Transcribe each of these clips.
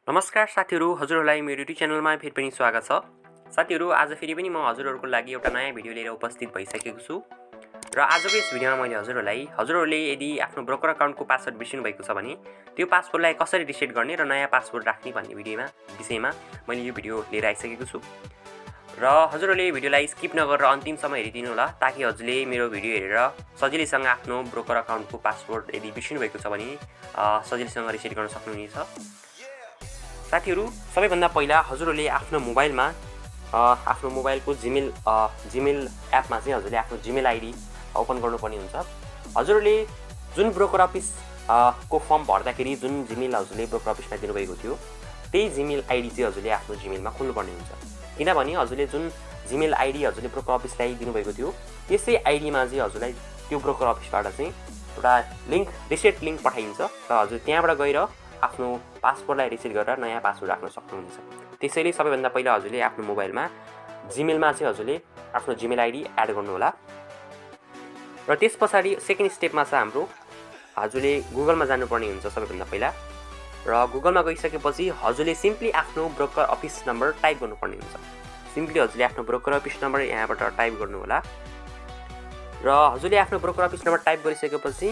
नमस्कार साथीहरु, हजुरहरुलाई मेरो युट्युब च्यानलमा फेरि पनि स्वागत छ। साथीहरु, आज फेरि पनि म हजुरहरुको लागि एउटा नयाँ भिडियो लिएर उपस्थित भइसकेको छु। र आजको यस भिडियोमा मैले हजुरहरुले यदि आफ्नो ब्रोकर अकाउन्टको पासवर्ड बिर्सिनु भएको छ भने त्यो पासवर्डलाई कसरी रिसेट गर्ने र नयाँ पासवर्ड राख्ने भन्ने विषयमा मैले यो भिडियो लिएर आइसकेको छु। र हजुरहरुले भिडियोलाई स्किप नगरेर अन्तिमसम्म हेरिदिनु होला ताकि हजुरले मेरो भिडियो हेरेर सजिलैसँग आफ्नो ब्रोकर अकाउन्टको पासवर्ड यदि बिर्सिनु भएको छ भने सजिलैसँग रिसेट गर्न सक्नुहुनेछ। साथीहरु, सबैभन्दा पहिला हजुरहरुले आफ्नो मोबाइलको जीमेल एपमा चाहिँ हजुरले आफ्नो जीमेल आइडी ओपन गर्नुपर्ने हुन्छ। हजुरहरुले जुन ब्रोकर अफिस को फर्म भर्दाखेरि जुन जीमेल हजुरले ब्रोकर अफिसमा दिनुभएको थियो त्यही जीमेल आइडी चाहिँ हजुरले आफ्नो जीमेलमा खोल्नुपर्ने हुन्छ। किनभने हजुरले जुन जीमेल आइडी हजुरले ब्रोकर अफिसलाई दिनुभएको थियो त्यसै आइडीमा चाहिँ हजुरलाई त्यो ब्रोकर अफिसबाट चाहिँ एउटा रिसेट लिंक पठाइन्छ र हजुर त्यहाँबाट गएर आफ्नो पासवर्डलाई रिसेट गरेर नयाँ पासवर्ड राख्न सक्नुहुनेछ। त्यसैले सबैभन्दा पहिला हजुरले आफ्नो मोबाइलमा जीमेलमा चाहिँ हजुरले आफ्नो जीमेल आइडी एड गर्नु होला। र त्यसपछि सेकेन्ड स्टेपमा चाहिँ हाम्रो हजुरले गुगलमा जानुपर्ने हुन्छ सबैभन्दा पहिला। र गुगलमा गइसकेपछि हजुरले सिम्पली आफ्नो ब्रोकर अफिस नम्बर टाइप गर्नुपर्ने हुन्छ। सिम्पली हजुरले आफ्नो ब्रोकर अफिस नम्बर यहाँबाट टाइप गर्नु होला। र हजुरले आफ्नो ब्रोकर अफिस नम्बर टाइप गरिसकेपछि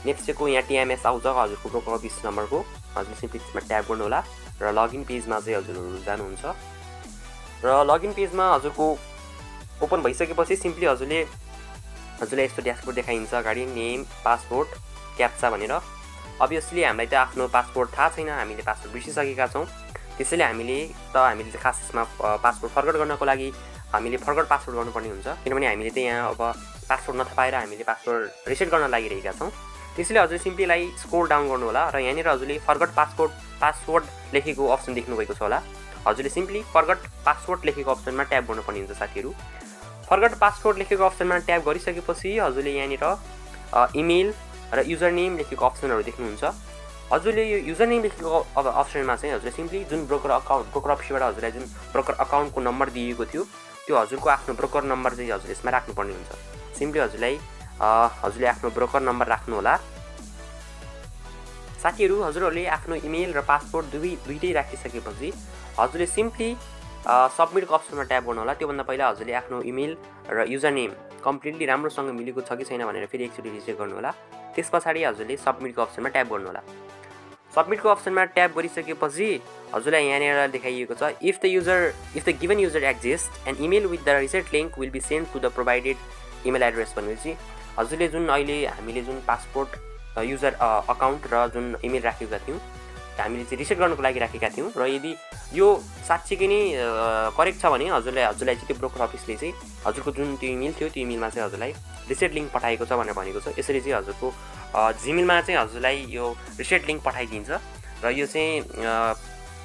नेक्स्टको यहाँ टिएमएस आउँछ हजुरको ब्रोकर अफिस नम्बरको, हजुरले सिम्पली त्यसमा ट्याप गर्नु होला र लगइन पेजमा चाहिँ हजुरहरु जानुहुन्छ। र लगइन पेजमा हजुरको ओपन भइसकेपछि सिम्पली हजुरले यस्तो ड्याशबोर्ड देखाइन्छ, अगाडि नेम, पासवर्ड, क्याप्चा भनेर। अभियसली हामीलाई त आफ्नो पासवर्ड थाहा छैन, हामीले पासवर्ड बिर्सिसकेका छौं। त्यसैले हामीले चाहिँ खास यसमा पासवर्ड फरवर्ड गर्नको लागि हामीले फरवर्ड पासवर्ड गर्नुपर्ने हुन्छ। किनभने हामीले त यहाँ अब पासवर्ड नथा पाएर हामीले पासवर्ड रिसेट गर्न लागिरहेका छौं। त्यसैले हजुरले सिम्पलीलाई स्क्रोल डाउन गर्नु होला र यहाँनिर हजुरले फरवर्ड पासवर्ड लेखेको अप्सन देख्नु भएको छ होला। हजुरले सिम्पली फरवर्ड पासवर्ड लेखेको अप्सनमा ट्याप गर्नुपर्ने हुन्छ साथीहरु। फरवर्ड पासवर्ड लेखेको अप्सनमा ट्याप गरिसकेपछि हजुरले यहाँनिर इमेल र युजर नेम लेखेको अप्सनहरु देख्नुहुन्छ। हजुरले यो युजर नेम लेखेको अप्सनमा चाहिँ हजुरले सिम्पली जुन ब्रोकर अफिसबाट हजुरलाई जुन ब्रोकर अकाउन्टको नम्बर दिएको थियो त्यो हजुरको आफ्नो ब्रोकर नम्बर चाहिँ हजुरले यसमा राख्नुपर्ने हुन्छ। सिम्पली हजुरले आफ्नो ब्रोकर नम्बर राख्नु होला। साथीहरु, हजुरहरुले आफ्नो इमेल र पासवर्ड दुईटै राखिसकेपछि हजुरले सिम्पली सबमिटको अप्सनमा ट्याप गर्नु होला। त्यो भन्दा पहिला हजुरले आफ्नो इमेल र युजर नेम कम्प्लिटली राम्रोसँग मिलेको छ कि छैन भनेर फेरि एकचोटी रिचेक गर्नु होला। त्यसपछि हजुरले सबमिटको अप्सनमा ट्याप गर्नु होला। सबमिटको अप्सनमा ट्याप गरिसकेपछि हजुरलाई यहाँनिर देखाइएको छ if the given user exists an email with the reset link will be sent to the provided email address भनेपछि हजुरले जुन अहिले हामीले जुन पासपोर्ट युजर अकाउन्ट र जुन इमेल राखेका थियौं हामीले चाहिँ रिसेट गर्नको लागि राखेका थियौं र यदि यो साच्चै नै करेक्ट छ भने हजुरलाई चाहिँ त्यो ब्रोकर अफिसले चाहिँ हजुरको जुन त्यो इमेल थियो त्यो इमेलमा चाहिँ हजुरलाई रिसेट लिंक पठाएको छ भनेर भनेको छ। यसरी चाहिँ हजुरको जीमेलमा चाहिँ हजुरलाई यो रिसेट लिंक पठाइदिन्छ र यो चाहिँ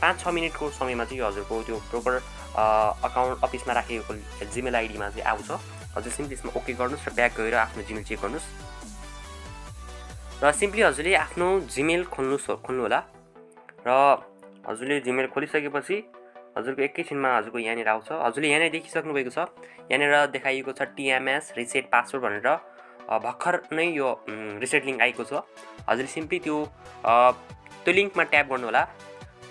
5-6 मिनेटको समयमा चाहिँ हजुरको त्यो ब्रोकर अकाउन्ट अफिसमा राखेको जीमेल आइडीमा चाहिँ आउँछ। हजुर सिम्पली यसमा ओके गर्नुस् र ब्याक गएर आफ्नो जीमेल चेक गर्नुस् र सिम्पली हजुरले आफ्नो जीमेल खोल्नु होला। र हजुरले जीमेल खोलिसकेपछि हजुरको एकैछिनमा हजुरको यहाँनिर आउँछ। हजुरले यहाँनिर देखिसक्नु भएको छ, यहाँनिर देखाइएको छ टिएमएस रिसेट पासवर्ड भनेर भर्खर नै यो रिसेट लिंक आएको छ। हजुरले सिम्पली त्यो लिंकमा ट्याप गर्नु होला।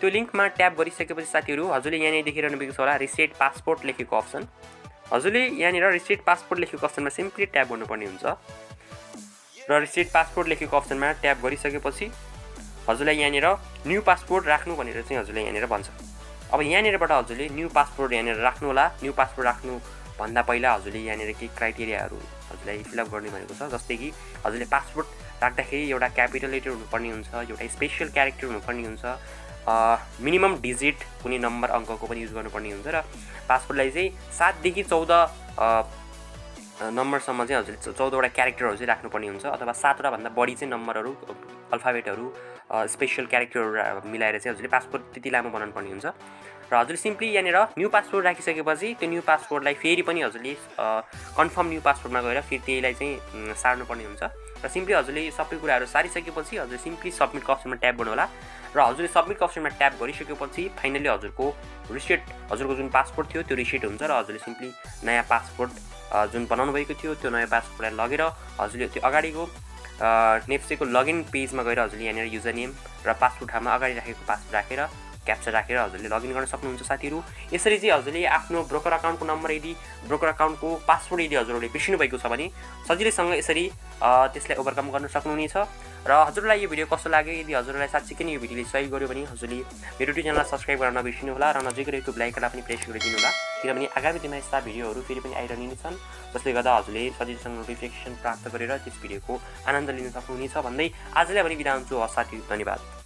त्यो लिंकमा ट्याप गरिसकेपछि साथीहरु हजुरले यहाँनिर देखिरहनु भएको छ होला रिसेट पासपोर्ट लेखेको अप्सन। हजुरले यहाँनिर रिसेट पासपोर्ट लेखेको अप्सनमा सिम्पली ट्याप गर्नुपर्ने हुन्छ र रिसेट पासपोर्ट लेखेको अप्सनमा ट्याप गरिसकेपछि हजुरलाई यहाँनिर न्यू पासपोर्ट राख्नु भनेर चाहिँ हजुरले यहाँनिर भन्छ। अब यहाँनिरबाट हजुरले न्यू पासपोर्ट यहाँनिर राख्नु होला। न्यू पासपोर्ट राख्नु भन्दा पहिला हजुरले यहाँनिर केही क्राइटेरियाहरु हजुरलाई फिलअप गर्ने भनेको छ। जस्तै कि हजुरले पासपोर्ट राख्दाखेरि एउटा क्यापिटल लेटर हुनुपर्ने हुन्छ, एउटा स्पेशल क्यारेक्टर हुनुपर्ने हुन्छ, मिनिमम डिजिट कुनै नम्बर अङ्कको पनि युज गर्नुपर्ने हुन्छ र पासपोर्टलाई चाहिँ 7 देखि 14 नम्बरसम्म चाहिँ हजुरले 14 वटा क्यारेक्टरहरु चाहिँ राख्नुपर्ने हुन्छ अथवा 7 वटा भन्दा बढी चाहिँ नम्बरहरु अल्फाबेटहरु स्पेशल क्यारेक्टरहरु मिलाएर चाहिँ हजुरले पासपोर्ट त्यति लामो बनाउनु पर्ने हुन्छ। र हजुरले सिम्पली यहाँनिर न्यू पासपोर्ट राखिसकेपछि त्यो न्यू पासपोर्टलाई फेरि पनि हजुरले कन्फर्म न्यू पासपोर्टमा गएर फेरि त्यहीलाई चाहिँ सार्नु पर्ने हुन्छ। र सिम्पली हजुरले सबै कुराहरु सारिसकेपछि हजुरले सिम्पली सबमिटको अप्सनमा ट्याप गर्नु होला र हजुरले सबमिटको अप्सनमा ट्याप गरिसकेपछि फाइनली हजुरको जुन पासपोर्ट थियो त्यो रिसेट हुन्छ र हजुरले सिम्पली नयाँ पासपोर्ट जुन बनाउनु भएको थियो त्यो नयाँ पासपोर्टलाई लगेर हजुरले त्यो अगाडिको नेप्सेको लगइन पेजमा गएर हजुरले यहाँनिर युजर नेम र पासवर्ड ठाउँमा अगाडि राखेको पासवर्ड राखेर क्याप्चा राखेर हजुरले लगइन गर्न सक्नुहुन्छ साथीहरू। यसरी चाहिँ हजुरले आफ्नो ब्रोकर अकाउन्टको नम्बर यदि ब्रोकर अकाउन्टको पासवर्ड यदि हजुरहरूले बिर्सिनु भएको छ भने सजिलैसँग यसरी त्यसलाई ओभरकम गर्न सक्नुहुनेछ। र हजुरलाई यो भिडियो कस्तो लाग्यो, यदि हजुरलाई साँच्चीकै नै यो भिडियोले सहयोग गर्यो भने हजुरले मेरो युट्युब च्यानललाई सब्स्क्राइब गर्न नबिर्सिनु होला र नजिकै रहेको बेल आइकनलाई पनि प्रेस गरिदिनु होला, किनभने आगामी दिनमा यस्ता भिडियोहरू फेरि पनि आइरहने छन् जसले गर्दा हजुरले सजिलैसँग नोटिफिकेसन प्राप्त गरेर त्यस भिडियोको आनन्द लिन सक्नुहुनेछ भन्दै आजलाई भने बिदा हुन्छु। हस् साथी, धन्यवाद।